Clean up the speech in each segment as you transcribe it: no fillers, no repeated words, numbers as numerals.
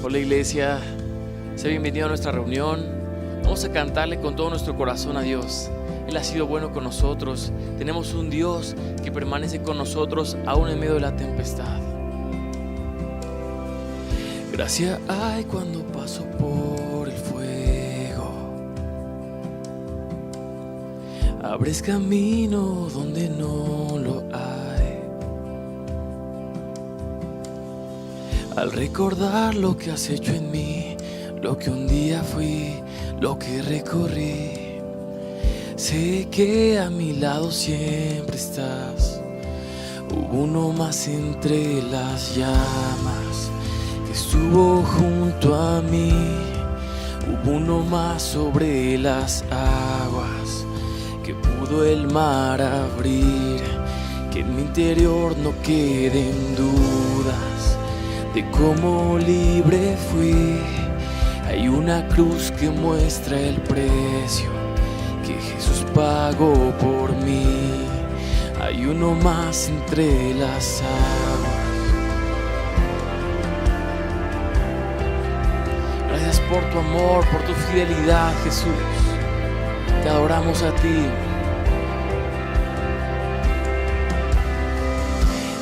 Hola iglesia, sea bienvenido a nuestra reunión. Vamos a cantarle con todo nuestro corazón a Dios. Él ha sido bueno con nosotros. Tenemos un Dios que permanece con nosotros aún en medio de la tempestad. Gracia hay cuando paso por el fuego. Abres camino donde no lo hay. Al recordar lo que has hecho en mí, lo que un día fui, lo que recorrí, sé que a mi lado siempre estás. Hubo uno más entre las llamas que estuvo junto a mí. Hubo uno más sobre las aguas que pudo el mar abrir. Que en mi interior no queden dudas de cómo libre fui. Hay una cruz que muestra el precio que Jesús pagó por mí. Hay uno más entre las aguas. Gracias por tu amor, por tu fidelidad, Jesús. Te adoramos a ti.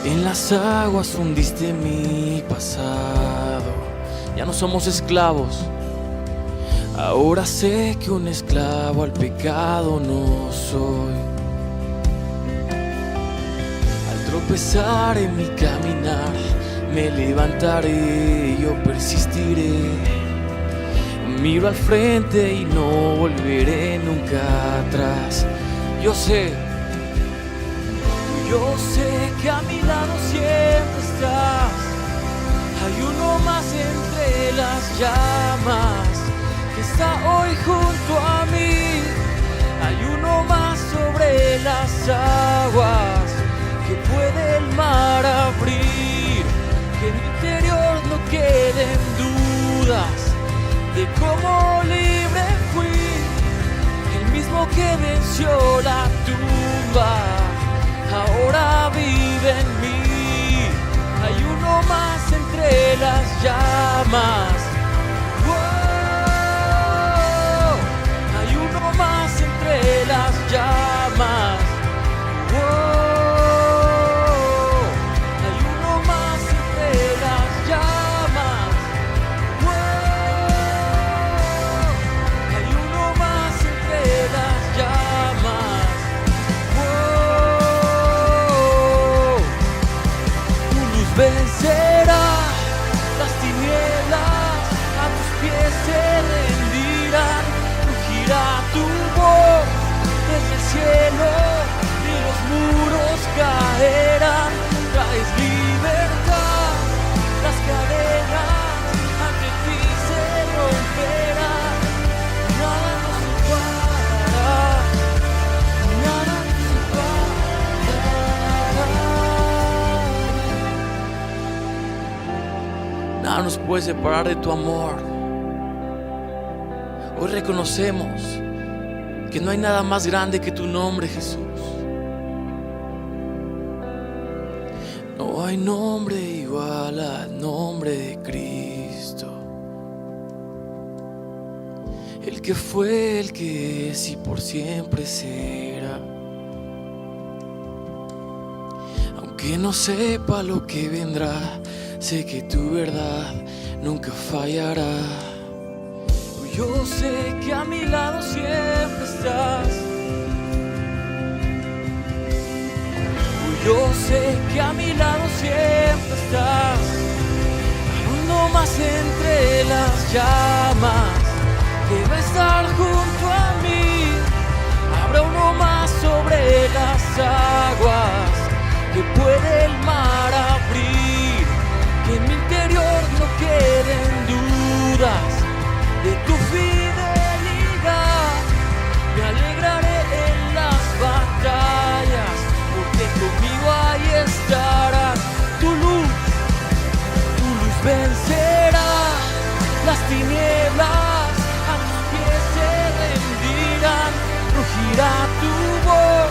En las aguas hundiste mi pasado. Ya no somos esclavos. Ahora sé que un esclavo al pecado no soy. Al tropezar en mi caminar, me levantaré, yo persistiré. Miro al frente y no volveré nunca atrás. Yo sé que a mi lado siempre estás. Hay uno más entre las llamas que está hoy junto a mí. Hay uno más sobre las aguas que puede el mar abrir. Que en mi interior no queden dudas de cómo libre fui. El mismo que venció la tumba ahora vive en mí. Hay uno más entre las llamas. Oh, hay uno más entre las llamas. Oh, hay uno más entre las llamas. Oh, hay uno más entre las llamas. Oh, tu luz vencerá las tinieblas, a tus pies se rendirán. Rugirá tu voz desde el cielo y los muros caerán. Traes libertad, las cadenas ante ti se romperán. Nada nos separará, nada nos separará. Nada nos puede separar de tu amor. Hoy reconocemos que no hay nada más grande que tu nombre, Jesús. No hay nombre igual al nombre de Cristo. El que fue, el que es y por siempre será. Aunque no sepa lo que vendrá, sé que tu verdad nunca fallará. Yo sé que a mi lado siempre estás. Yo sé que a mi lado siempre estás. Uno más entre las llamas que va a estar junto a mí. Habrá uno más sobre las aguas que puede el mar abrir. Que en mi interior no queden dudas de tu fidelidad. Me alegraré en las batallas, porque conmigo ahí estará. Tu luz vencerá las tinieblas, a tus pies se rendirán. Rugirá tu voz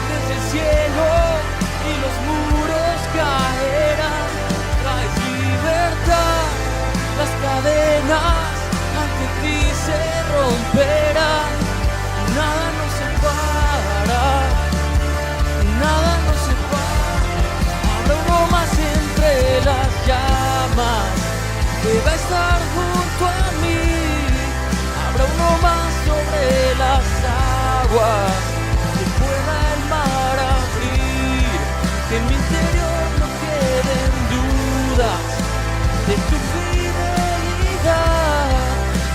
desde el cielo y los muros caerán. Traes libertad, las que va a estar junto a mí. Habrá uno más sobre las aguas, que pueda el mar abrir, que en mi interior no queden dudas de tu fidelidad.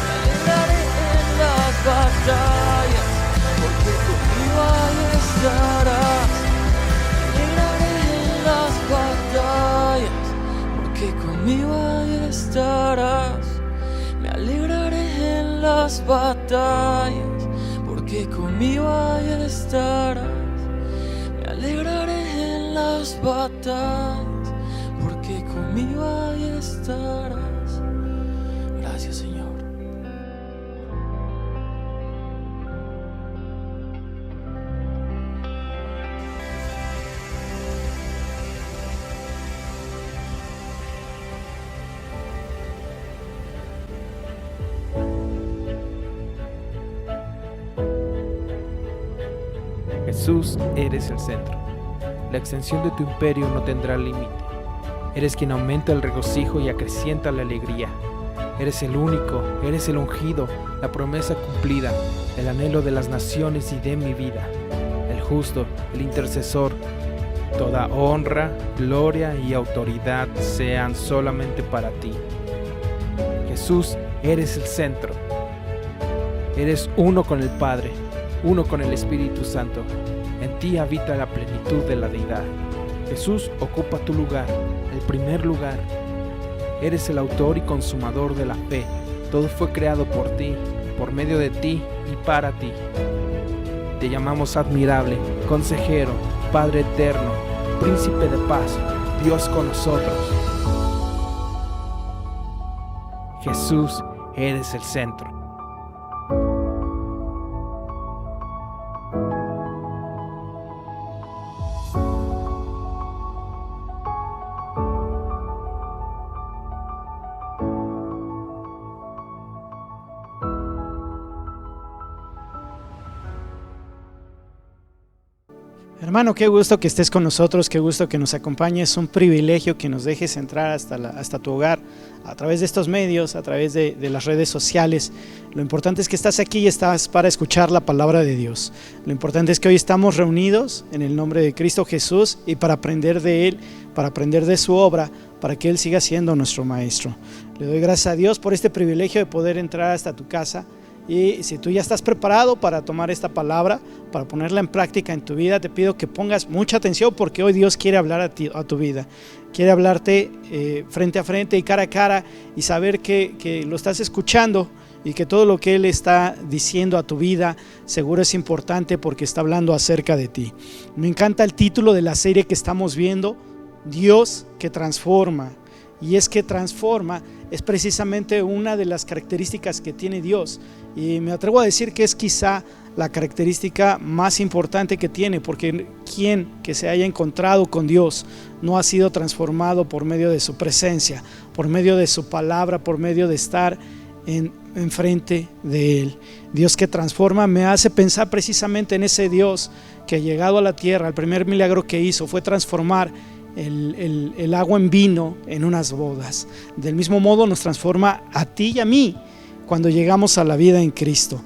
Me alegraré en las batallas, porque conmigo ahí estarás. Me alegraré en las batallas, porque conmigo ahí estarás. Me alegraré en las batallas, porque conmigo ahí estarás. Me alegraré en las batallas, porque conmigo ahí estarás. Gracias, Señor. Jesús, eres el centro. La extensión de tu imperio no tendrá límite. Eres quien aumenta el regocijo y acrecienta la alegría. Eres el único, eres el ungido, la promesa cumplida, el anhelo de las naciones y de mi vida. El justo, el intercesor. Toda honra, gloria y autoridad sean solamente para ti. Jesús, eres el centro. Eres uno con el Padre, uno con el Espíritu Santo. En ti habita la plenitud de la deidad. Jesús ocupa tu lugar, el primer lugar. Eres el autor y consumador de la fe. Todo fue creado por ti, por medio de ti y para ti. Te llamamos admirable, consejero, Padre eterno, príncipe de paz, Dios con nosotros. Jesús, eres el centro. Hermano, qué gusto que estés con nosotros, qué gusto que nos acompañes, es un privilegio que nos dejes entrar hasta tu hogar a través de estos medios, a través de las redes sociales. Lo importante es que estás aquí y estás para escuchar la palabra de Dios. Lo importante es que hoy estamos reunidos en el nombre de Cristo Jesús y para aprender de Él, para aprender de su obra, para que Él siga siendo nuestro Maestro. Le doy gracias a Dios por este privilegio de poder entrar hasta tu casa. Y si tú ya estás preparado para tomar esta palabra, para ponerla en práctica en tu vida, te pido que pongas mucha atención porque hoy Dios quiere hablar a tu vida. Quiere hablarte frente a frente y cara a cara y saber que lo estás escuchando y que todo lo que Él está diciendo a tu vida seguro es importante porque está hablando acerca de ti. Me encanta el título de la serie que estamos viendo, Dios que transforma. Y es que transforma es precisamente una de las características que tiene Dios. Y me atrevo a decir que es quizá la característica más importante que tiene, porque quien que se haya encontrado con Dios no ha sido transformado por medio de su presencia, por medio de su palabra, por medio de estar enfrente de Él. Dios que transforma me hace pensar precisamente en ese Dios que ha llegado a la tierra. El primer milagro que hizo fue transformar el agua en vino en unas bodas. Del mismo modo nos transforma a ti y a mí cuando llegamos a la vida en Cristo.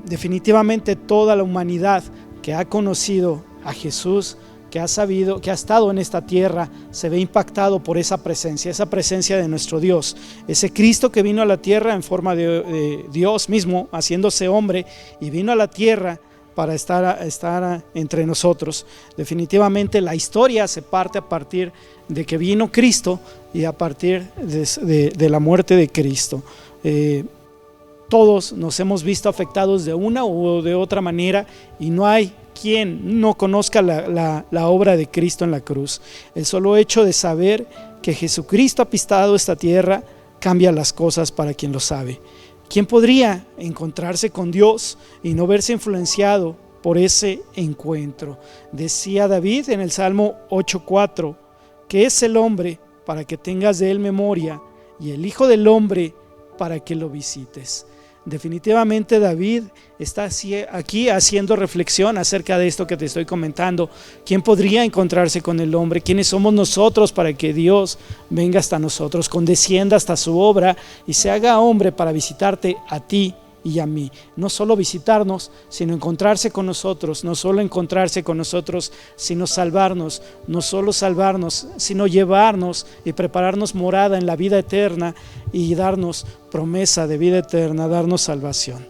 Definitivamente toda la humanidad que ha conocido a Jesús, que ha sabido, que ha estado en esta tierra, se ve impactado por esa presencia de nuestro Dios, ese Cristo que vino a la tierra en forma de Dios mismo, haciéndose hombre, y vino a la tierra para estar entre nosotros. Definitivamente la historia se parte a partir de que vino Cristo y a partir de la muerte de Cristo. Todos nos hemos visto afectados de una u de otra manera y no hay quien no conozca la obra de Cristo en la cruz. El solo hecho de saber que Jesucristo ha pisado esta tierra cambia las cosas para quien lo sabe. ¿Quién podría encontrarse con Dios y no verse influenciado por ese encuentro? Decía David en el Salmo 8:4, que es el hombre para que tengas de él memoria y el Hijo del hombre para que lo visites. Definitivamente David está aquí haciendo reflexión acerca de esto que te estoy comentando. ¿Quién podría encontrarse con el hombre? ¿Quiénes somos nosotros para que Dios venga hasta nosotros, condescienda hasta su obra y se haga hombre para visitarte a ti y a mí? No solo visitarnos, sino encontrarse con nosotros. No solo encontrarse con nosotros, sino salvarnos. No solo salvarnos, sino llevarnos y prepararnos morada en la vida eterna y darnos promesa de vida eterna, darnos salvación.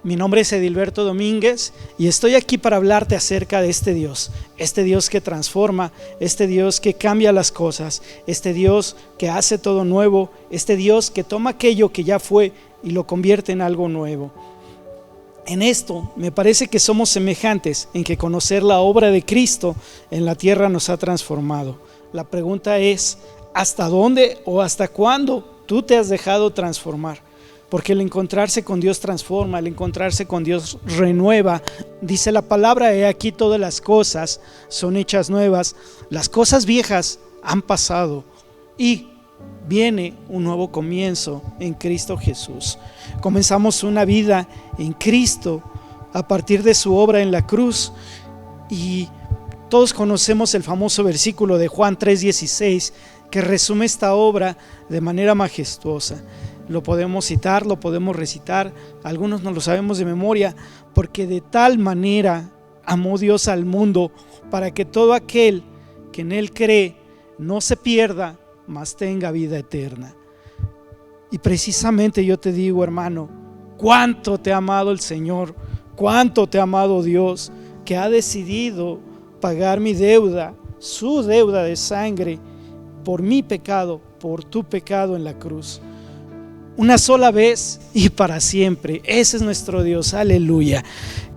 Mi nombre es Edilberto Domínguez y estoy aquí para hablarte acerca de este Dios que transforma, este Dios que cambia las cosas, este Dios que hace todo nuevo, este Dios que toma aquello que ya fue y lo convierte en algo nuevo. En esto me parece que somos semejantes en que conocer la obra de Cristo en la tierra nos ha transformado. La pregunta es, ¿hasta dónde o hasta cuándo tú te has dejado transformar? Porque el encontrarse con Dios transforma, el encontrarse con Dios renueva. Dice la palabra: he aquí todas las cosas son hechas nuevas, las cosas viejas han pasado y viene un nuevo comienzo en Cristo Jesús. Comenzamos una vida en Cristo a partir de su obra en la cruz, y todos conocemos el famoso versículo de Juan 3:16 que resume esta obra de manera majestuosa. Lo podemos citar, lo podemos recitar, algunos no lo sabemos de memoria, porque de tal manera amó Dios al mundo para que todo aquel que en él cree no se pierda, mas tenga vida eterna. Y precisamente yo te digo, hermano, cuánto te ha amado el Señor, cuánto te ha amado Dios, que ha decidido pagar mi deuda, su deuda de sangre, por mi pecado, por tu pecado en la cruz. Una sola vez y para siempre. Ese es nuestro Dios, aleluya.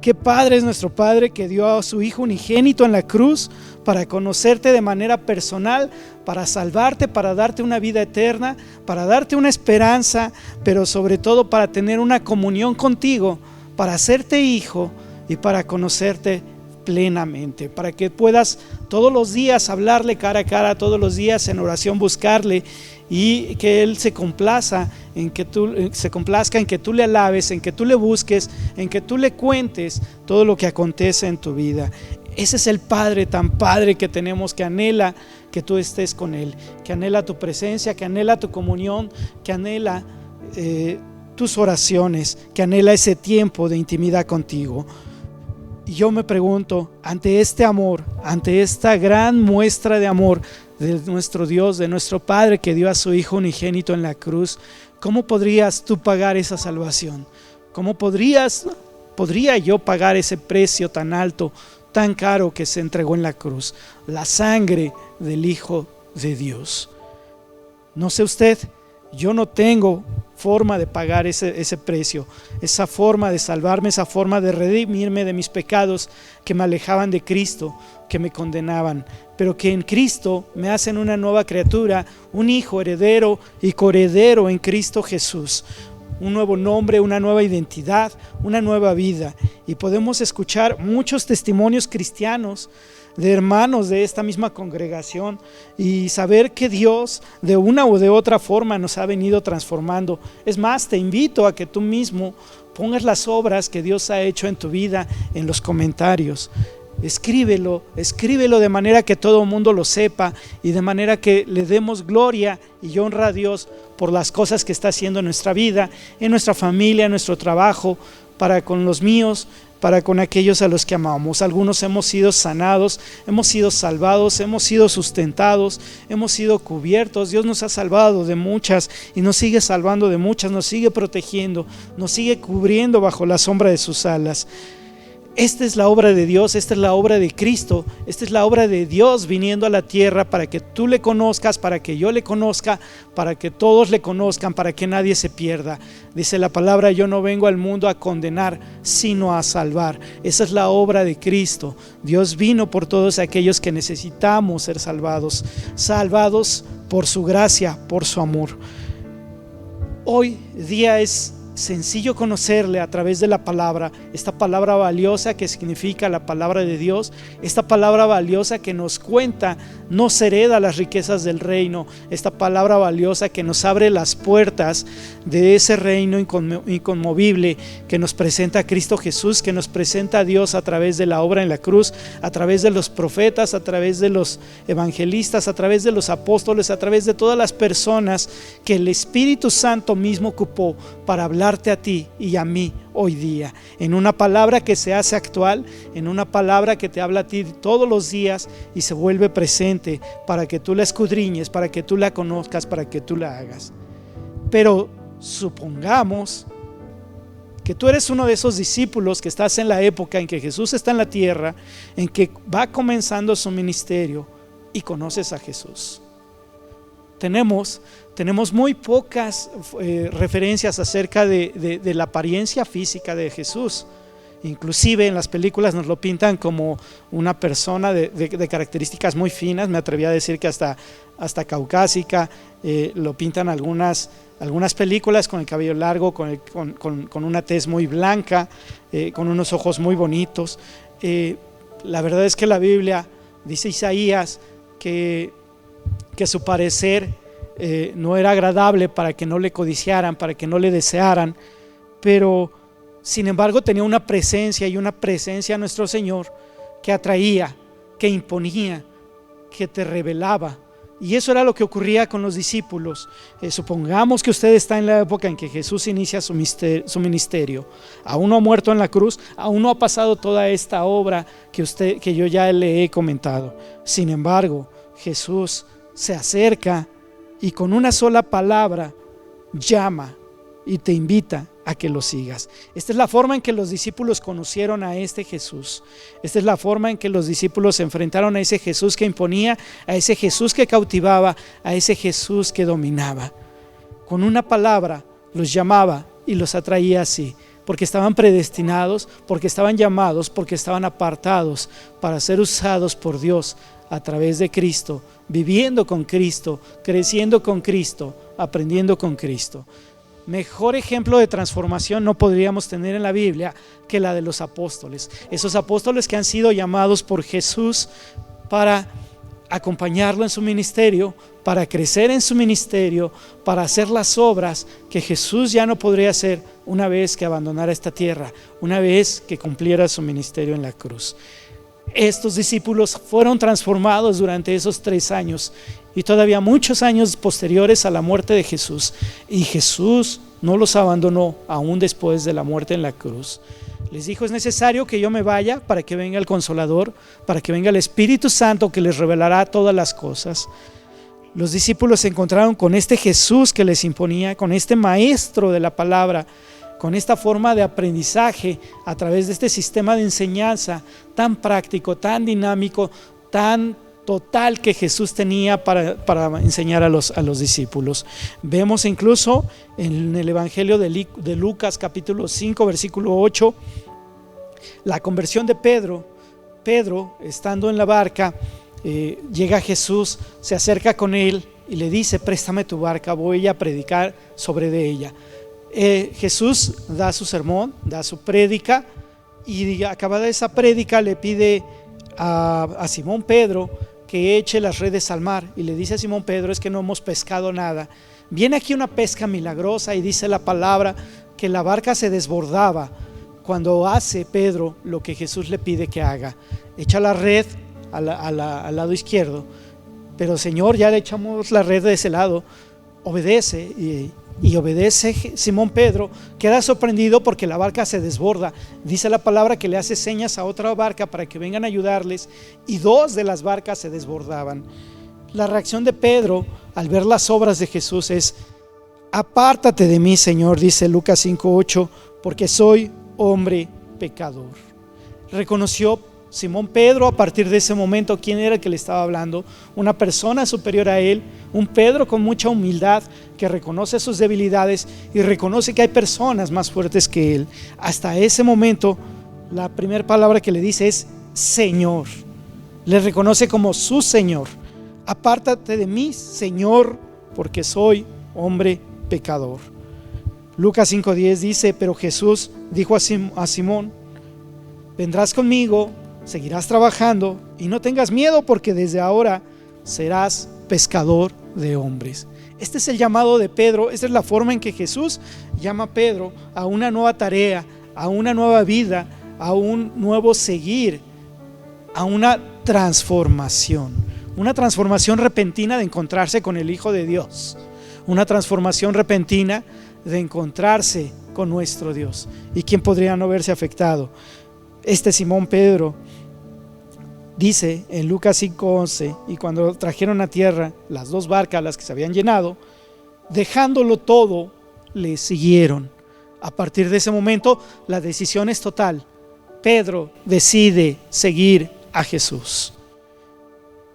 Qué Padre es nuestro Padre, que dio a su Hijo unigénito en la cruz para conocerte de manera personal, para salvarte, para darte una vida eterna, para darte una esperanza, pero sobre todo para tener una comunión contigo, para hacerte hijo y para conocerte plenamente, para que puedas todos los días hablarle cara a cara, todos los días en oración buscarle, y que Él se complazca en que tú le alabes, en que tú le busques, en que tú le cuentes todo lo que acontece en tu vida. Ese es el Padre tan Padre que tenemos, que anhela que tú estés con Él, que anhela tu presencia, que anhela tu comunión, que anhela tus oraciones, que anhela ese tiempo de intimidad contigo. Y yo me pregunto, ante este amor, ante esta gran muestra de amor de nuestro Dios, de nuestro Padre que dio a su Hijo unigénito en la cruz, ¿cómo podrías tú pagar esa salvación? ¿Cómo podría yo pagar ese precio tan alto, tan caro que se entregó en la cruz? La sangre del Hijo de Dios. No sé usted, yo no tengo forma de pagar ese precio, esa forma de salvarme, esa forma de redimirme de mis pecados que me alejaban de Cristo, que me condenaban, pero que en Cristo me hacen una nueva criatura, un hijo heredero y coheredero en Cristo Jesús, un nuevo nombre, una nueva identidad, una nueva vida. Y podemos escuchar muchos testimonios cristianos de hermanos de esta misma congregación y saber que Dios de una u de otra forma nos ha venido transformando. Es más, te invito a que tú mismo pongas las obras que Dios ha hecho en tu vida en los comentarios. Escríbelo de manera que todo el mundo lo sepa y de manera que le demos gloria y honra a Dios por las cosas que está haciendo en nuestra vida, en nuestra familia, en nuestro trabajo, para con los míos, para con aquellos a los que amamos. Algunos hemos sido sanados, hemos sido salvados, hemos sido sustentados, hemos sido cubiertos. Dios nos ha salvado de muchas y nos sigue salvando de muchas, nos sigue protegiendo, nos sigue cubriendo bajo la sombra de sus alas. Esta es la obra de Dios, esta es la obra de Cristo, esta es la obra de Dios viniendo a la tierra para que tú le conozcas, para que yo le conozca, para que todos le conozcan, para que nadie se pierda. Dice la palabra: yo no vengo al mundo a condenar, sino a salvar. Esa es la obra de Cristo. Dios vino por todos aquellos que necesitamos ser salvados, salvados por su gracia, por su amor. Hoy día es sencillo conocerle a través de la palabra, esta palabra valiosa que significa la palabra de Dios, esta palabra valiosa que nos cuenta, nos hereda las riquezas del reino, esta palabra valiosa que nos abre las puertas de ese reino inconmovible, que nos presenta a Cristo Jesús, que nos presenta a Dios a través de la obra en la cruz, a través de los profetas, a través de los evangelistas, a través de los apóstoles, a través de todas las personas que el Espíritu Santo mismo ocupó para hablarte a ti y a mí hoy día, en una palabra que se hace actual, en una palabra que te habla a ti todos los días y se vuelve presente para que tú la escudriñes, para que tú la conozcas, para que tú la hagas. Pero supongamos que tú eres uno de esos discípulos que estás en la época en que Jesús está en la tierra, en que va comenzando su ministerio y conoces a Jesús. Tenemos muy pocas referencias acerca de la apariencia física de Jesús. Inclusive en las películas nos lo pintan como una persona de características muy finas, me atreví a decir que hasta caucásica. Lo pintan algunas películas con el cabello largo, con una tez muy blanca, con unos ojos muy bonitos. La verdad es que la Biblia dice, Isaías, que su parecer no era agradable para que no le codiciaran, para que no le desearan, pero sin embargo tenía una presencia a nuestro Señor que atraía, que imponía, que te revelaba. Y eso era lo que ocurría con los discípulos. Supongamos que usted está en la época en que Jesús inicia su ministerio. Aún no ha muerto en la cruz, aún no ha pasado toda esta obra que yo ya le he comentado. Sin embargo, Jesús se acerca y con una sola palabra llama y te invita a que lo sigas. Esta es la forma en que los discípulos conocieron a este Jesús. Esta es la forma en que los discípulos se enfrentaron a ese Jesús que imponía, a ese Jesús que cautivaba, a ese Jesús que dominaba. Con una palabra los llamaba y los atraía así, porque estaban predestinados, porque estaban llamados, porque estaban apartados para ser usados por Dios a través de Cristo, viviendo con Cristo, creciendo con Cristo, aprendiendo con Cristo. Mejor ejemplo de transformación no podríamos tener en la Biblia que la de los apóstoles. Esos apóstoles que han sido llamados por Jesús para acompañarlo en su ministerio, para crecer en su ministerio, para hacer las obras que Jesús ya no podría hacer una vez que abandonara esta tierra, una vez que cumpliera su ministerio en la cruz. Estos discípulos fueron transformados durante esos 3 años y todavía muchos años posteriores a la muerte de Jesús, y Jesús no los abandonó aún después de la muerte en la cruz. Les dijo: es necesario que yo me vaya para que venga el Consolador, para que venga el Espíritu Santo que les revelará todas las cosas. Los discípulos se encontraron con este Jesús que les imponía, con este maestro de la palabra, con esta forma de aprendizaje a través de este sistema de enseñanza tan práctico, tan dinámico, tan total que Jesús tenía para enseñar a los discípulos. Vemos incluso en el Evangelio de Lucas capítulo 5 versículo 8 la conversión de Pedro. Pedro, estando en la barca, llega a Jesús, se acerca con él y le dice: préstame tu barca, voy a predicar sobre de ella. Jesús da su sermón, da su prédica, y acabada esa prédica le pide a Simón Pedro que eche las redes al mar, y le dice a Simón Pedro: es que no hemos pescado nada. Viene aquí una pesca milagrosa, y dice la palabra que la barca se desbordaba cuando hace Pedro lo que Jesús le pide que haga. Echa la red al lado izquierdo, pero Señor, ya le echamos la red de ese lado. Obedece y obedece Simón Pedro. Queda sorprendido porque la barca se desborda. Dice la palabra que le hace señas a otra barca para que vengan a ayudarles, y 2 de las barcas se desbordaban. La reacción de Pedro al ver las obras de Jesús es: apártate de mí, Señor, dice Lucas 5:8, porque soy hombre pecador. Reconoció Simón Pedro a partir de ese momento quién era el que le estaba hablando: una persona superior a él, un Pedro con mucha humildad que reconoce sus debilidades y reconoce que hay personas más fuertes que él. Hasta ese momento la primera palabra que le dice es Señor. Le reconoce como su Señor. Apártate de mí, Señor, porque soy hombre pecador. Lucas 5:10 dice: pero Jesús dijo a Simón: vendrás conmigo, seguirás trabajando y no tengas miedo, porque desde ahora serás pescador de hombres. Este es el llamado de Pedro. Esta es la forma en que Jesús llama a Pedro a una nueva tarea, a una nueva vida, a un nuevo seguir, a una transformación repentina de encontrarse con el Hijo de Dios, una transformación repentina de encontrarse con nuestro Dios. ¿Y quién podría no verse afectado? Este Simón Pedro dice en Lucas 5:11: y cuando trajeron a tierra las 2 barcas, las que se habían llenado, dejándolo todo, le siguieron. A partir de ese momento, la decisión es total. Pedro decide seguir a Jesús.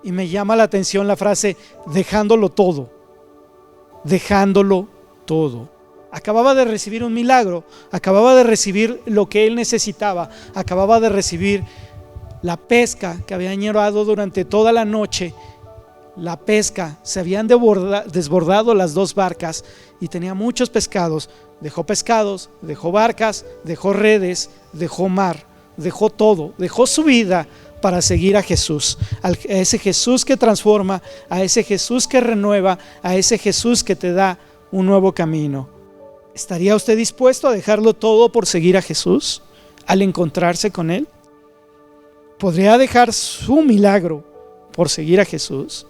Y me llama la atención la frase dejándolo todo. Dejándolo todo. Acababa de recibir un milagro, acababa de recibir lo que él necesitaba, acababa de recibir la pesca que habían llevado durante toda la noche. La pesca, se habían desbordado las 2 barcas y tenía muchos pescados. Dejó pescados, dejó barcas, dejó redes, dejó mar, dejó todo, dejó su vida para seguir a Jesús, a ese Jesús que transforma, a ese Jesús que renueva, a ese Jesús que te da un nuevo camino. ¿Estaría usted dispuesto a dejarlo todo por seguir a Jesús al encontrarse con Él? ¿Podría dejar su milagro por seguir a Jesús?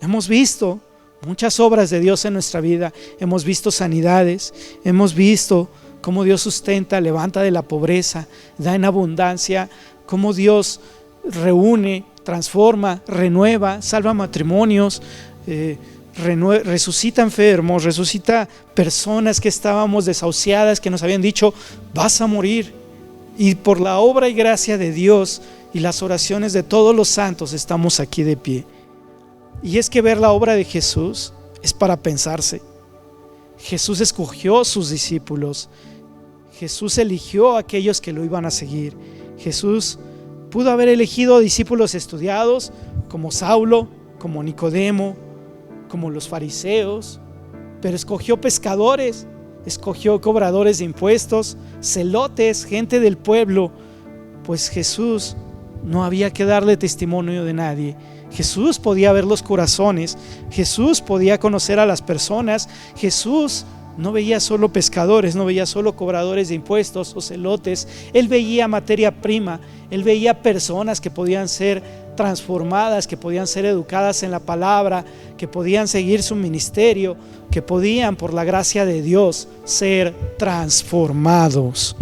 Hemos visto muchas obras de Dios en nuestra vida, hemos visto sanidades, hemos visto cómo Dios sustenta, levanta de la pobreza, da en abundancia, cómo Dios reúne, transforma, renueva, salva matrimonios, resucita enfermos, resucita personas que estábamos desahuciadas, que nos habían dicho vas a morir, y por la obra y gracia de Dios y las oraciones de todos los santos estamos aquí de pie. Y es que ver la obra de Jesús es para pensarse. Jesús escogió sus discípulos, Jesús eligió a aquellos que lo iban a seguir. Jesús pudo haber elegido discípulos estudiados como Saulo, como Nicodemo, como los fariseos, pero escogió pescadores, escogió cobradores de impuestos, celotes, gente del pueblo, pues Jesús no había que darle testimonio de nadie. Jesús podía ver los corazones, Jesús podía conocer a las personas. Jesús no veía solo pescadores, no veía solo cobradores de impuestos o celotes. Él veía materia prima, Él veía personas que podían ser transformadas, que podían ser educadas en la palabra, que podían seguir su ministerio, que podían, por la gracia de Dios, ser transformados.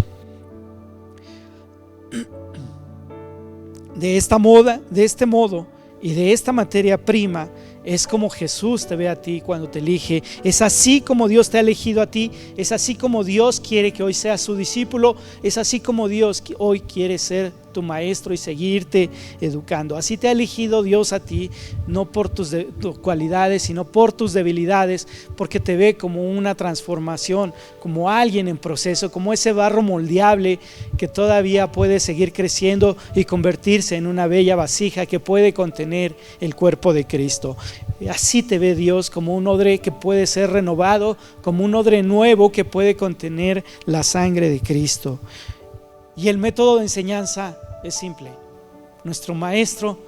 De este modo y de esta materia prima es como Jesús te ve a ti cuando te elige. Es así como Dios te ha elegido a ti. Es así como Dios quiere que hoy seas su discípulo. Es así como Dios hoy quiere ser tu maestro y seguirte educando. Así te ha elegido Dios a ti, no por tus cualidades, sino por tus debilidades, porque te ve como una transformación, como alguien en proceso, como ese barro moldeable que todavía puede seguir creciendo y convertirse en una bella vasija que puede contener el cuerpo de Cristo. Así te ve Dios, como un odre que puede ser renovado, como un odre nuevo que puede contener la sangre de Cristo. Y el método de enseñanza es simple. Nuestro maestro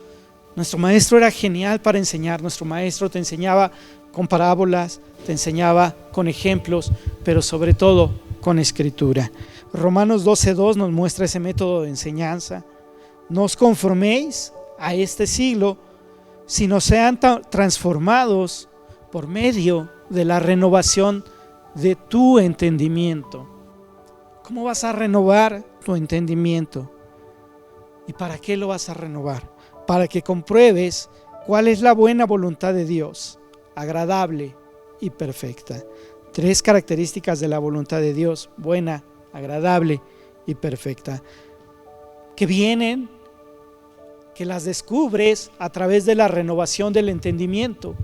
era genial para enseñar. Nuestro maestro te enseñaba con parábolas, te enseñaba con ejemplos, pero sobre todo con escritura. Romanos 12:2 nos muestra ese método de enseñanza. No os conforméis a este siglo, sino sean transformados por medio de la renovación de tu entendimiento. ¿Cómo vas a renovar tu entendimiento? ¿Y para qué lo vas a renovar? Para que compruebes cuál es la buena voluntad de Dios, agradable y perfecta. 3 características de la voluntad de Dios: buena, agradable y perfecta, que vienen, que las descubres a través de la renovación del entendimiento.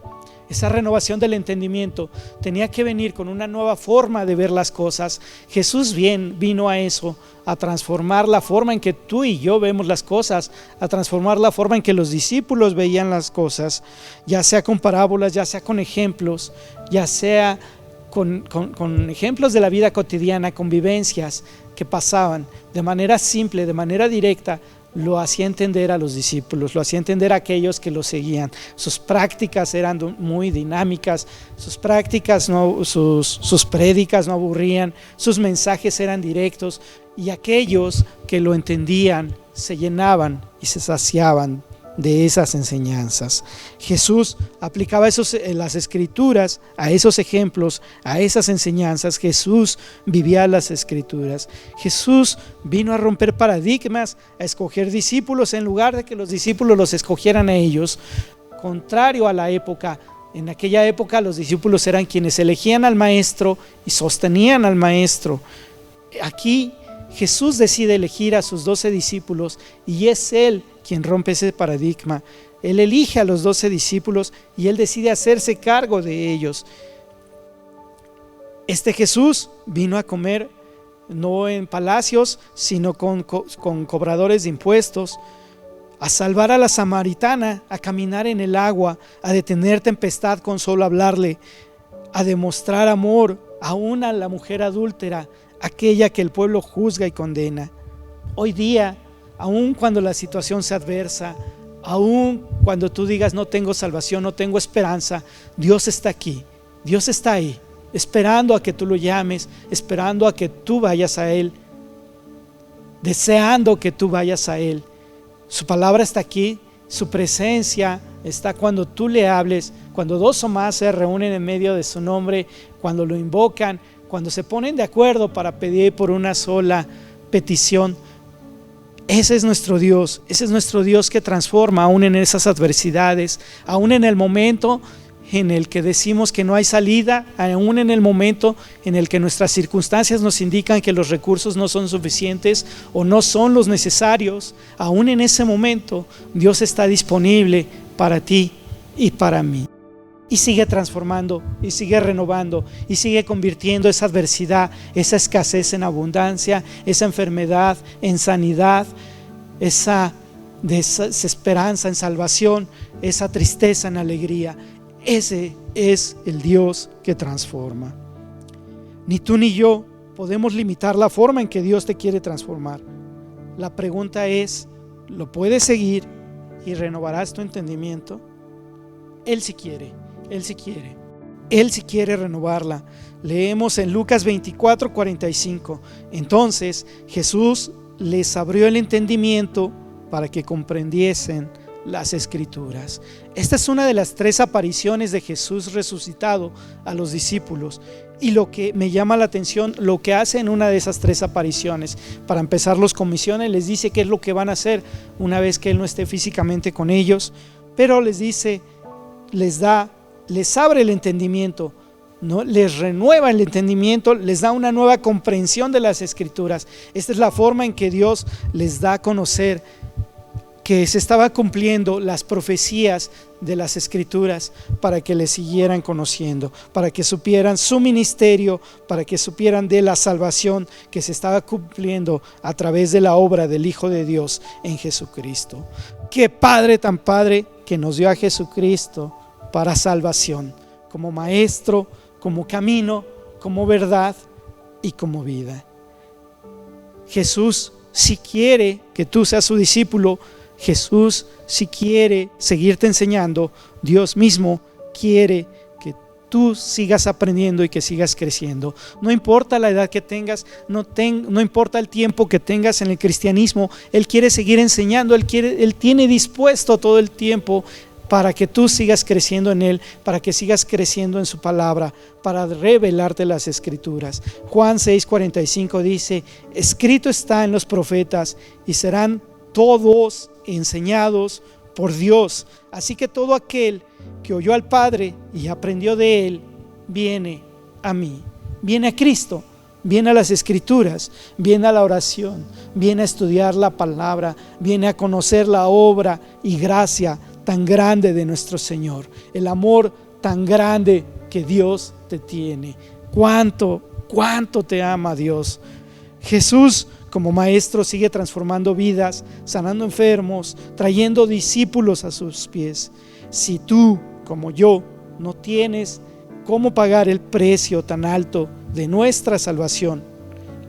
Esa renovación del entendimiento tenía que venir con una nueva forma de ver las cosas. Jesús vino a eso, a transformar la forma en que tú y yo vemos las cosas, a transformar la forma en que los discípulos veían las cosas, ya sea con parábolas, ya sea con ejemplos, ya sea con ejemplos de la vida cotidiana, con vivencias que pasaban de manera simple, de manera directa, lo hacía entender a los discípulos, lo hacía entender a aquellos que lo seguían. Sus prácticas eran muy dinámicas, sus prácticas, sus prédicas no aburrían, sus mensajes eran directos, y aquellos que lo entendían se llenaban y se saciaban de esas enseñanzas. Jesús aplicaba las escrituras a esos ejemplos, a esas enseñanzas. Jesús vivía las escrituras. Jesús vino a romper paradigmas, a escoger discípulos en lugar de que los discípulos los escogieran a ellos. Contrario a la época, en aquella época los discípulos eran quienes elegían al maestro y sostenían al maestro. Aquí Jesús decide elegir a sus 12 discípulos y es Él quien rompe ese paradigma. Él elige a los 12 discípulos y Él decide hacerse cargo de ellos. Este Jesús vino a comer no en palacios, sino con cobradores de impuestos, a salvar a la samaritana, a caminar en el agua, a detener tempestad con solo hablarle, a demostrar amor aún a la mujer adúltera, aquella que el pueblo juzga y condena. Hoy día, aun cuando la situación sea adversa, aun cuando tú digas no tengo salvación, no tengo esperanza, Dios está aquí, Dios está ahí, esperando a que tú lo llames, esperando a que tú vayas a Él, deseando que tú vayas a Él. Su palabra está aquí, su presencia está cuando tú le hables, cuando 2 o más se reúnen en medio de su nombre, cuando lo invocan, cuando se ponen de acuerdo para pedir por una sola petición. Ese es nuestro Dios, ese es nuestro Dios que transforma aún en esas adversidades, aún en el momento en el que decimos que no hay salida, aún en el momento en el que nuestras circunstancias nos indican que los recursos no son suficientes o no son los necesarios. Aún en ese momento Dios está disponible para ti y para mí. Y sigue transformando, y sigue renovando, y sigue convirtiendo esa adversidad, esa escasez en abundancia, esa enfermedad en sanidad, esa desesperanza en salvación, esa tristeza en alegría. Ese es el Dios que transforma. Ni tú ni yo podemos limitar la forma en que Dios te quiere transformar. La pregunta es, ¿lo puedes seguir y renovarás tu entendimiento? Él sí quiere. Él sí quiere. Él sí quiere renovarla. Leemos en Lucas 24:45. Entonces Jesús les abrió el entendimiento para que comprendiesen las escrituras. Esta es una de las 3 apariciones de Jesús resucitado a los discípulos. Y lo que me llama la atención, lo que hace en una de esas 3 apariciones. Para empezar, los comisiona y les dice qué es lo que van a hacer una vez que Él no esté físicamente con ellos. Pero les dice, les abre el entendimiento, ¿no? Les renueva el entendimiento, les da una nueva comprensión de las escrituras. Esta es la forma en que Dios les da a conocer que se estaba cumpliendo las profecías de las escrituras para que le siguieran conociendo, para que supieran su ministerio, para que supieran de la salvación que se estaba cumpliendo a través de la obra del Hijo de Dios en Jesucristo. Qué Padre tan Padre que nos dio a Jesucristo para salvación, como maestro, como camino, como verdad y como vida. Jesús si quiere que tú seas su discípulo, Jesús si quiere seguirte enseñando, Dios mismo quiere que tú sigas aprendiendo y que sigas creciendo. No importa la edad que tengas, no importa el tiempo que tengas en el cristianismo, Él quiere seguir enseñando, Él tiene dispuesto todo el tiempo para que tú sigas creciendo en Él, para que sigas creciendo en su palabra, para revelarte las escrituras. Juan 6:45 dice, escrito está en los profetas y serán todos enseñados por Dios. Así que todo aquel que oyó al Padre y aprendió de Él, viene a mí, viene a Cristo, viene a las escrituras, viene a la oración, viene a estudiar la palabra, viene a conocer la obra y gracia tan grande de nuestro Señor, el amor tan grande que Dios te tiene. Cuánto te ama Dios. Jesús como maestro sigue transformando vidas, sanando enfermos, trayendo discípulos a sus pies. Si tú, como yo, no tienes cómo pagar el precio tan alto de nuestra salvación.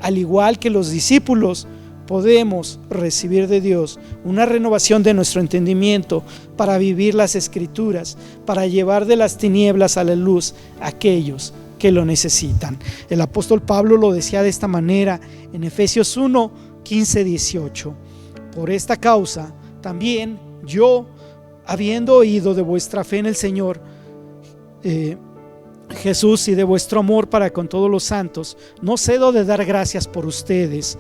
Al igual que los discípulos, podemos recibir de Dios una renovación de nuestro entendimiento para vivir las Escrituras, para llevar de las tinieblas a la luz a aquellos que lo necesitan. El apóstol Pablo lo decía de esta manera en Efesios 1, 15, 18. Por esta causa, también yo, habiendo oído de vuestra fe en el Señor Jesús y de vuestro amor para con todos los santos, no cedo de dar gracias por ustedes,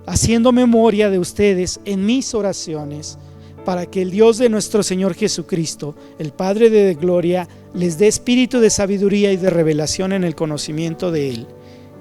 haciendo memoria de ustedes en mis oraciones, para que el Dios de nuestro Señor Jesucristo, el Padre de gloria, les dé espíritu de sabiduría y de revelación en el conocimiento de Él.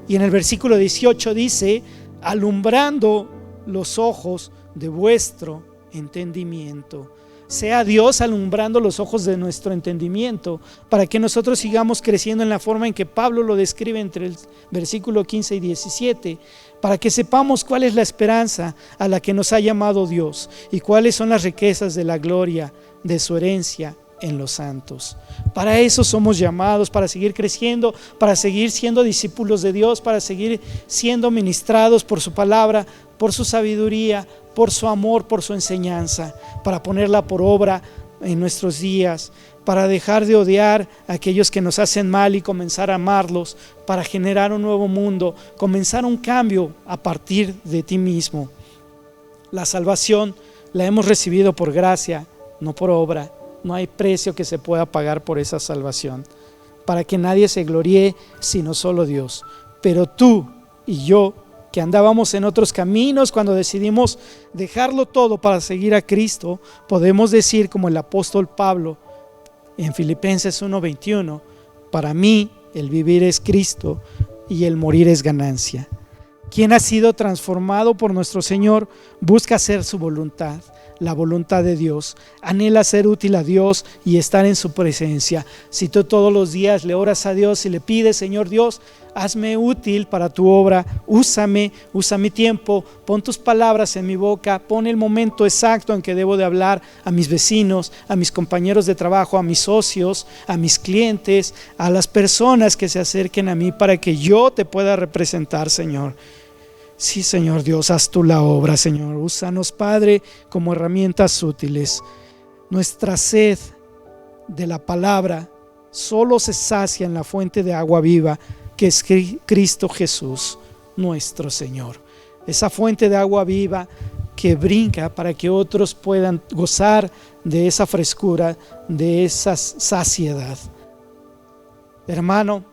Y en el versículo 18 dice: alumbrando los ojos de vuestro entendimiento. Sea Dios alumbrando los ojos de nuestro entendimiento para que nosotros sigamos creciendo en la forma en que Pablo lo describe entre el versículo 15 y 17, para que sepamos cuál es la esperanza a la que nos ha llamado Dios y cuáles son las riquezas de la gloria de su herencia en los santos. Para eso somos llamados, para seguir creciendo, para seguir siendo discípulos de Dios, para seguir siendo ministrados por su palabra, por su sabiduría, por su amor, por su enseñanza, para ponerla por obra en nuestros días, para dejar de odiar a aquellos que nos hacen mal y comenzar a amarlos, para generar un nuevo mundo, comenzar un cambio a partir de ti mismo. La salvación la hemos recibido por gracia, no por obra. No hay precio que se pueda pagar por esa salvación, para que nadie se gloríe sino solo Dios. Pero tú y yo, que andábamos en otros caminos, cuando decidimos dejarlo todo para seguir a Cristo, podemos decir como el apóstol Pablo en Filipenses 1:21: para mí el vivir es Cristo y el morir es ganancia. Quien ha sido transformado por nuestro Señor busca hacer su voluntad, la voluntad de Dios, anhela ser útil a Dios y estar en su presencia. Si tú todos los días le oras a Dios y le pides: Señor Dios, hazme útil para tu obra, úsame, usa mi tiempo, pon tus palabras en mi boca, pon el momento exacto en que debo de hablar a mis vecinos, a mis compañeros de trabajo, a mis socios, a mis clientes, a las personas que se acerquen a mí, para que yo te pueda representar, Señor. Sí, Señor Dios, haz tú la obra, Señor. Úsanos, Padre, como herramientas útiles. Nuestra sed de la palabra solo se sacia en la fuente de agua viva, que es Cristo Jesús, nuestro Señor. Esa fuente de agua viva que brinca para que otros puedan gozar de esa frescura, de esa saciedad. Hermano,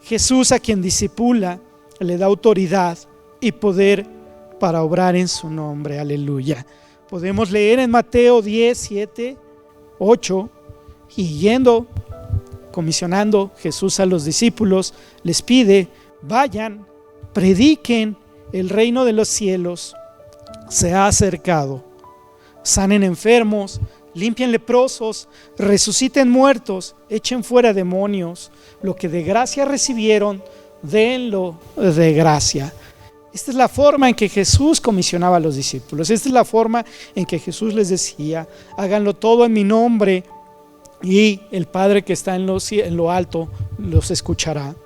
Jesús, a quien discipula, le da autoridad y poder para obrar en su nombre. Aleluya. Podemos leer en Mateo 10, 7, 8, y comisionando Jesús a los discípulos, les pide: vayan, prediquen, el reino de los cielos se ha acercado, sanen enfermos, limpien leprosos, resuciten muertos, echen fuera demonios, lo que de gracia recibieron, denlo de gracia. Esta es la forma en que Jesús comisionaba a los discípulos. Esta es la forma en que Jesús les decía: háganlo todo en mi nombre y el Padre que está en lo alto los escuchará.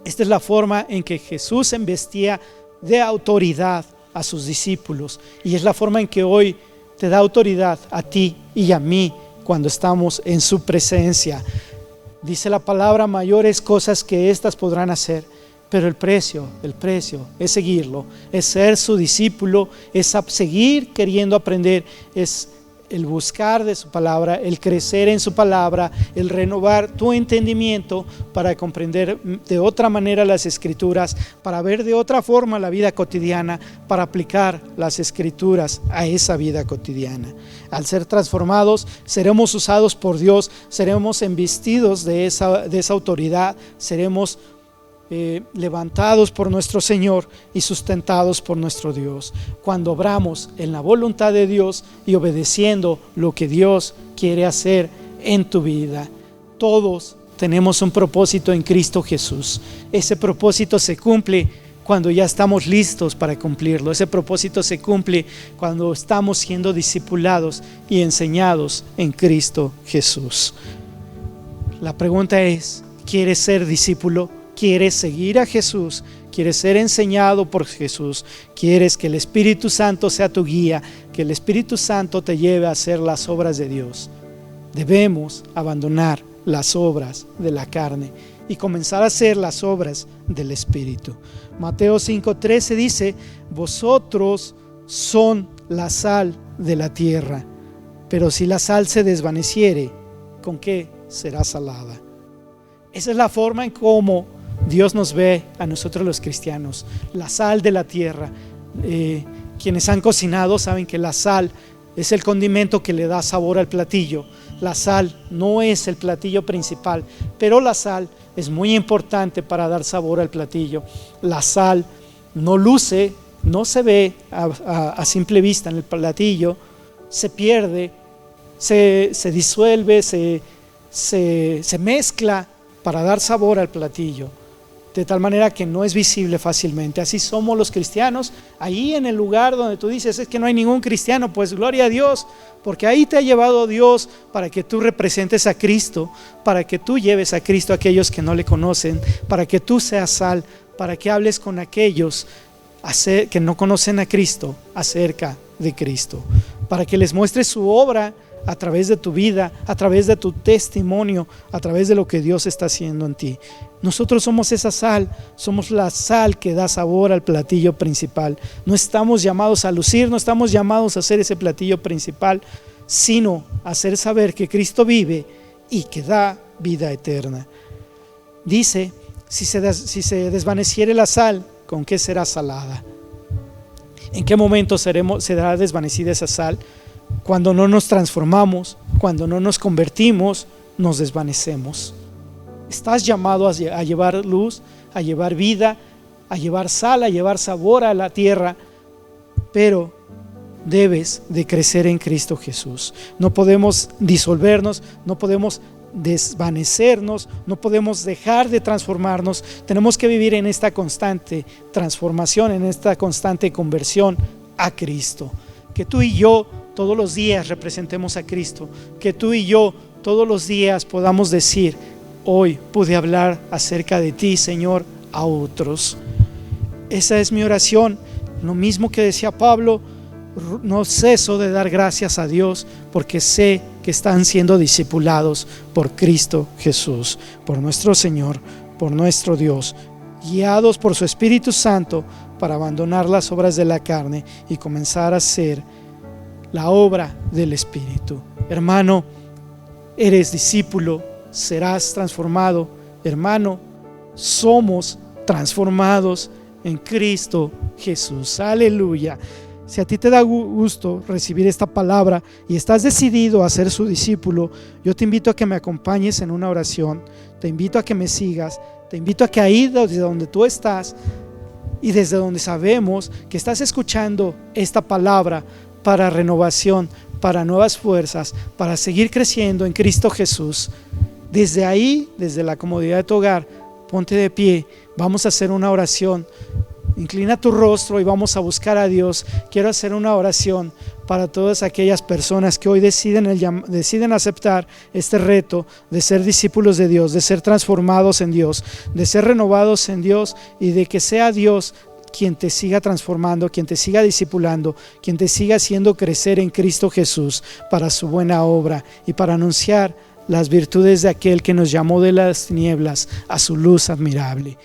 Esta es la forma en que Jesús embestía de autoridad a sus discípulos, y es la forma en que hoy te da autoridad a ti y a mí cuando estamos en su presencia. Dice la palabra: mayores cosas que estas podrán hacer. Pero el precio es seguirlo, es ser su discípulo, es seguir queriendo aprender, es el buscar de su palabra, el crecer en su palabra, el renovar tu entendimiento para comprender de otra manera las Escrituras, para ver de otra forma la vida cotidiana, para aplicar las Escrituras a esa vida cotidiana. Al ser transformados, seremos usados por Dios, seremos embestidos de esa autoridad, seremos levantados por nuestro Señor y sustentados por nuestro Dios, cuando obramos en la voluntad de Dios y obedeciendo lo que Dios quiere hacer en tu vida. Todos tenemos un propósito en Cristo Jesús. Ese propósito se cumple cuando ya estamos listos para cumplirlo. Ese propósito se cumple cuando estamos siendo discipulados y enseñados en Cristo Jesús. La pregunta es: quieres ser discípulo, quieres seguir a Jesús, quieres ser enseñado por Jesús, quieres que el Espíritu Santo sea tu guía, que el Espíritu Santo te lleve a hacer las obras de Dios. Debemos abandonar las obras de la carne y comenzar a hacer las obras del Espíritu. Mateo 5:13 dice: vosotros son la sal de la tierra, pero si la sal se desvaneciere, ¿con qué será salada? Esa es la forma en cómo Dios nos ve a nosotros los cristianos, la sal de la tierra. Quienes han cocinado saben que la sal es el condimento que le da sabor al platillo. La sal no es el platillo principal, pero la sal es muy importante para dar sabor al platillo. La sal no luce, no se ve a simple vista en el platillo, se pierde, se disuelve, se mezcla para dar sabor al platillo, de tal manera que no es visible fácilmente. Así somos los cristianos. Ahí en el lugar donde tú dices es que no hay ningún cristiano, pues gloria a Dios, porque ahí te ha llevado Dios para que tú representes a Cristo, para que tú lleves a Cristo a aquellos que no le conocen, para que tú seas sal, para que hables con aquellos que no conocen a Cristo acerca de Cristo, para que les muestres su obra a través de tu vida, a través de tu testimonio, a través de lo que Dios está haciendo en ti. Nosotros somos esa sal, somos la sal que da sabor al platillo principal. No estamos llamados a lucir, no estamos llamados a hacer ese platillo principal, sino a hacer saber que Cristo vive y que da vida eterna. Dice: si se desvaneciere la sal, ¿con qué será salada? ¿En qué momento será desvanecida esa sal? Cuando no nos transformamos, cuando no nos convertimos, nos desvanecemos. Estás llamado a llevar luz, a llevar vida, a llevar sal, a llevar sabor a la tierra, pero debes de crecer en Cristo Jesús. No podemos disolvernos, no podemos desvanecernos, no podemos dejar de transformarnos. Tenemos que vivir en esta constante transformación, en esta constante conversión a Cristo. Que tú y yo todos los días representemos a Cristo, que tú y yo todos los días podamos decir: hoy pude hablar acerca de ti, Señor, a otros. Esa es mi oración. Lo mismo que decía Pablo, no ceso de dar gracias a Dios porque sé que están siendo discipulados por Cristo Jesús, por nuestro Señor, por nuestro Dios, guiados por su Espíritu Santo para abandonar las obras de la carne y comenzar a hacer la obra del Espíritu. Hermano, eres discípulo, serás transformado. Hermano, somos transformados en Cristo Jesús. Aleluya. Si a ti te da gusto recibir esta palabra y estás decidido a ser su discípulo, yo te invito a que me acompañes en una oración. Te invito a que me sigas. Te invito a que ahí desde donde tú estás y desde donde sabemos que estás escuchando esta palabra para renovación, para nuevas fuerzas, para seguir creciendo en Cristo Jesús. Desde ahí, desde la comodidad de tu hogar, ponte de pie, vamos a hacer una oración. Inclina tu rostro y vamos a buscar a Dios. Quiero hacer una oración para todas aquellas personas que hoy deciden aceptar este reto de ser discípulos de Dios, de ser transformados en Dios, de ser renovados en Dios y de que sea Dios quien te siga transformando, quien te siga discipulando, quien te siga haciendo crecer en Cristo Jesús para su buena obra y para anunciar las virtudes de aquel que nos llamó de las tinieblas a su luz admirable.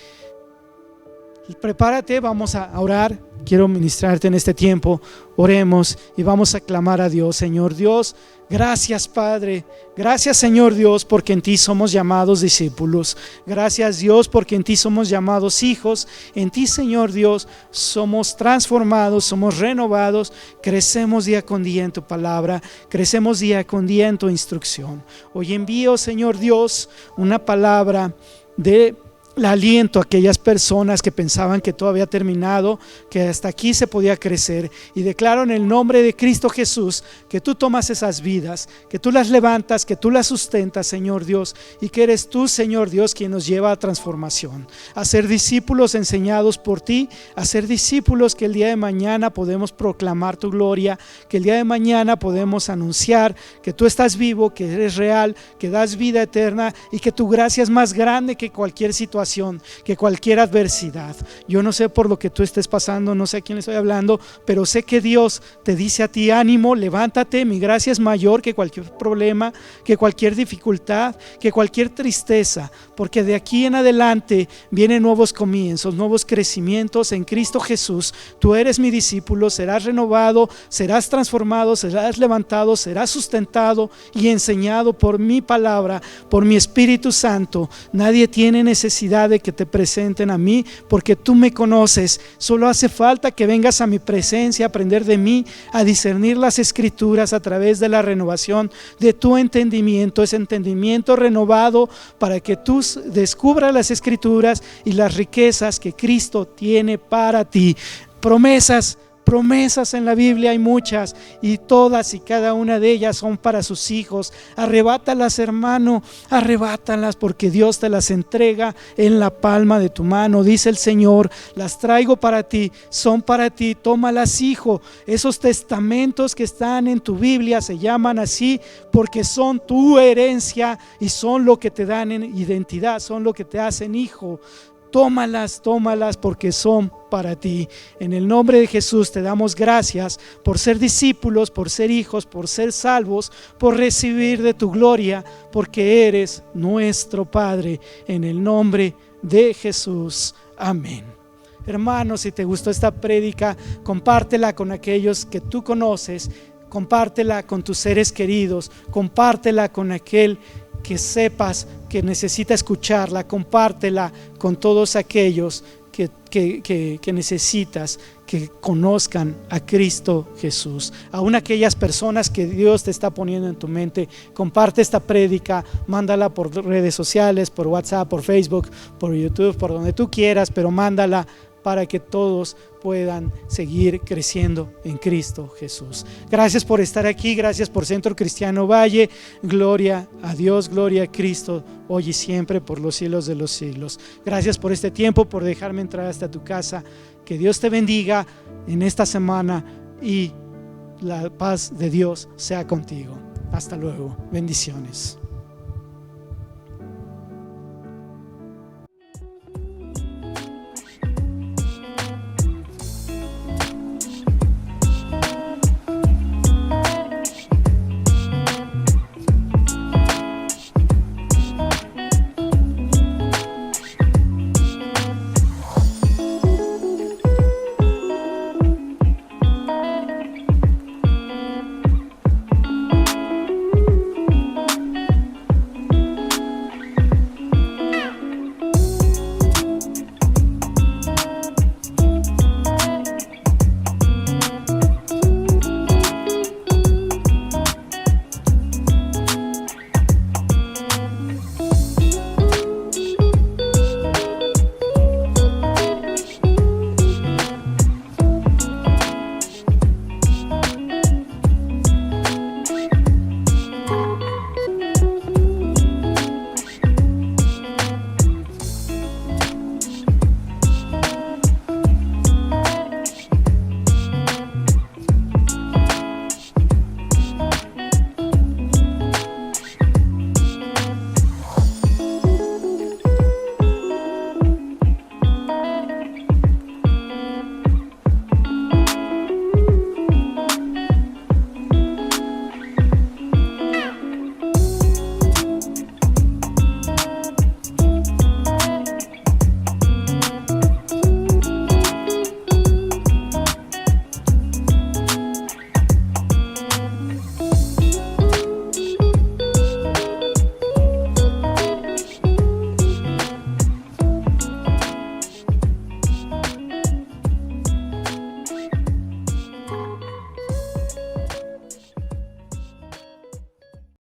Prepárate, vamos a orar. Quiero ministrarte en este tiempo. Oremos y vamos a clamar a Dios. Señor Dios, gracias Padre, gracias Señor Dios, porque en ti somos llamados discípulos. Gracias Dios, porque en ti somos llamados hijos. En ti Señor Dios somos transformados, somos renovados, crecemos día con día en tu palabra, crecemos día con día en tu instrucción. Hoy envío Señor Dios una palabra de aliento a aquellas personas que pensaban que todo había terminado, que hasta aquí se podía crecer, y declaro en el nombre de Cristo Jesús que tú tomas esas vidas, que tú las levantas, que tú las sustentas, Señor Dios, y que eres tú, Señor Dios, quien nos lleva a transformación, a ser discípulos enseñados por ti, a ser discípulos que el día de mañana podemos proclamar tu gloria, que el día de mañana podemos anunciar que tú estás vivo, que eres real, que das vida eterna y que tu gracia es más grande que cualquier situación, que cualquier adversidad. Yo no sé por lo que tú estés pasando, no sé a quién le estoy hablando, pero sé que Dios te dice a ti: ánimo, levántate, mi gracia es mayor que cualquier problema, que cualquier dificultad, que cualquier tristeza, porque de aquí en adelante vienen nuevos comienzos, nuevos crecimientos en Cristo Jesús. Tú eres mi discípulo, serás renovado, serás transformado, serás levantado, serás sustentado y enseñado por mi palabra, por mi Espíritu Santo. Nadie tiene necesidad de que te presenten a mí, porque tú me conoces. Solo hace falta que vengas a mi presencia, a aprender de mí, a discernir las Escrituras a través de la renovación de tu entendimiento, ese entendimiento renovado, para que tú descubras las Escrituras y las riquezas que Cristo tiene para ti. Promesas en la Biblia hay muchas, y todas y cada una de ellas son para sus hijos. Arrebátalas, hermano, arrebátalas, porque Dios te las entrega en la palma de tu mano. Dice el Señor: las traigo para ti, son para ti, tómalas, hijo. Esos testamentos que están en tu Biblia se llaman así porque son tu herencia y son lo que te dan en identidad, son lo que te hacen hijo. Tómalas porque son para ti. En el nombre de Jesús te damos gracias por ser discípulos, por ser hijos, por ser salvos, por recibir de tu gloria, porque eres nuestro Padre. En el nombre de Jesús. Amén. Hermanos, si te gustó esta prédica, compártela con aquellos que tú conoces, compártela con tus seres queridos, compártela con aquel que sepas que necesita escucharla, compártela con todos aquellos que necesitas que conozcan a Cristo Jesús. Aún aquellas personas que Dios te está poniendo en tu mente, comparte esta prédica, mándala por redes sociales, por WhatsApp, por Facebook, por YouTube, por donde tú quieras, pero mándala para que todos puedan seguir creciendo en Cristo Jesús. Gracias por estar aquí, gracias por Centro Cristiano Valle. Gloria a Dios, gloria a Cristo, hoy y siempre, por los siglos de los siglos. Gracias por este tiempo, por dejarme entrar hasta tu casa. Que Dios te bendiga en esta semana y la paz de Dios sea contigo. Hasta luego, bendiciones.